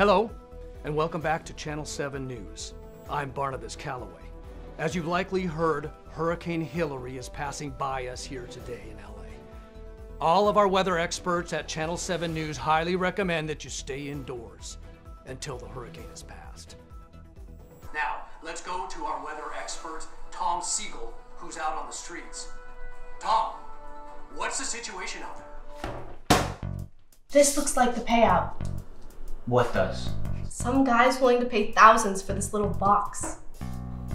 Hello, and welcome back to Channel 7 News. I'm Barnabas Calloway. As you've likely heard, Hurricane Hillary is passing by us here today in LA. All of our weather experts at Channel 7 News highly recommend that you stay indoors until the hurricane has passed. Now, let's go to our weather expert, Tom Siegel, who's out on the streets. Tom, what's the situation out there? This looks like the payout. What does? Some guy's willing to pay thousands for this little box.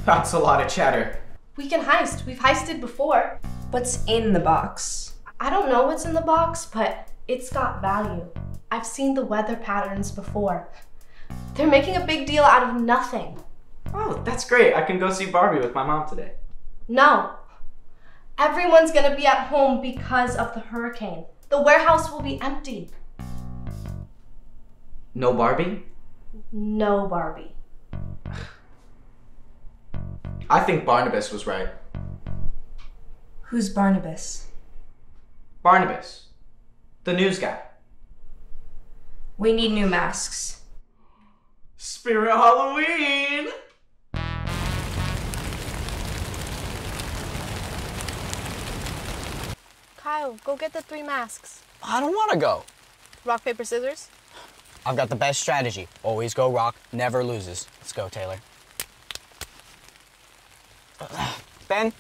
That's a lot of chatter. We can heist. We've heisted before. What's in the box? I don't know what's in the box, but it's got value. I've seen the weather patterns before. They're making a big deal out of nothing. Oh, that's great. I can go see Barbie with my mom today. No. Everyone's gonna be at home because of the hurricane. The warehouse will be empty. No Barbie? No Barbie. I think Barnabas was right. Who's Barnabas? Barnabas. The news guy. We need new masks. Spirit Halloween! Kyle, go get the 3 masks. I don't want to go. Rock, paper, scissors? I've got the best strategy. Always go rock, never loses. Let's go, Taylor. Ben?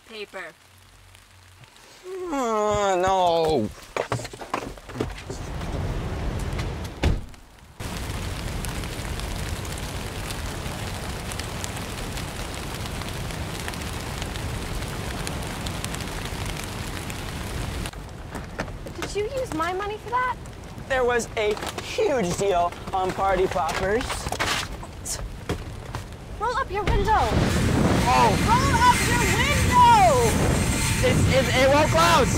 Paper. No. Did you use my money for that? There was a huge deal on party poppers. Roll up your window. Oh, Roll up your window! it won't close.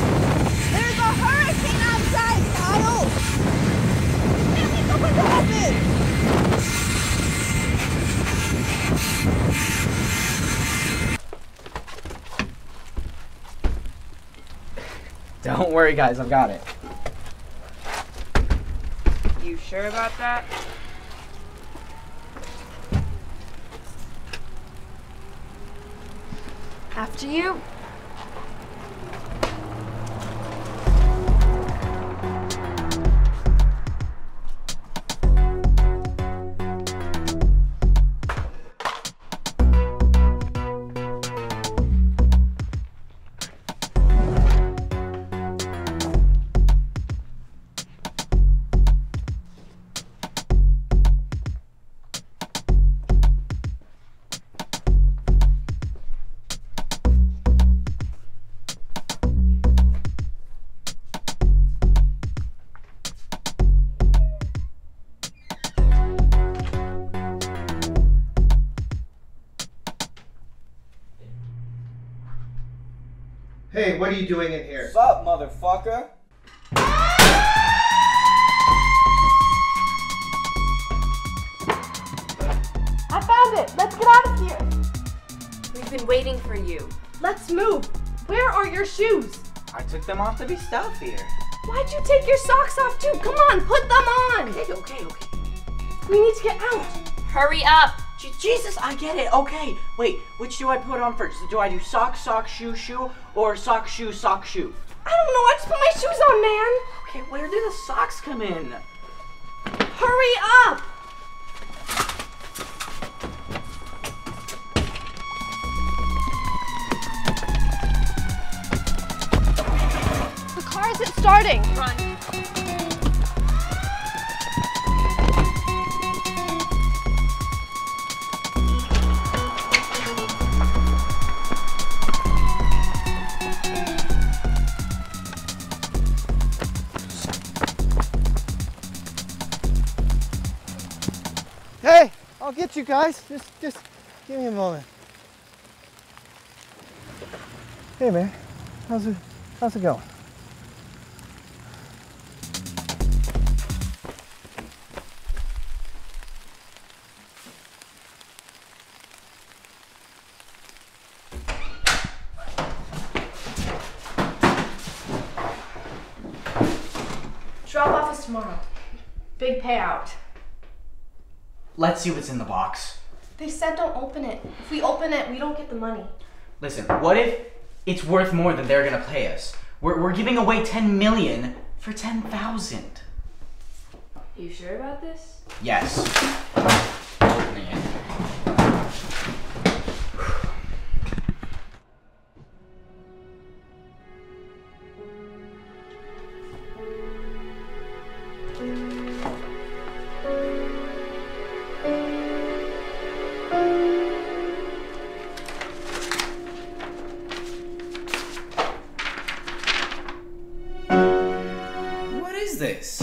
There's a hurricane outside, Kyle! You can't leave the window open! Don't worry, guys. I've got it. You sure about that? After you. Hey, what are you doing in here? What's up, motherfucker? I found it! Let's get out of here! We've been waiting for you. Let's move! Where are your shoes? I took them off to be stealthier. Why'd you take your socks off too? Come on, put them on! Okay. We need to get out! Hurry up! Jesus, I get it. Okay. Wait, which do I put on first? Do I do sock, shoe, or sock, shoe? I don't know, I just put my shoes on, man! Okay, where do the socks come in? Hurry up! The car isn't starting! Run. Hey, I'll get you guys. Just give me a moment. Hey man, how's it going? Drop off is tomorrow. Big payout. Let's see what's in the box. They said don't open it. If we open it, we don't get the money. Listen, what if it's worth more than they're gonna pay us? We're giving away 10 million for 10,000. You sure about this? Yes. Opening it. What is this?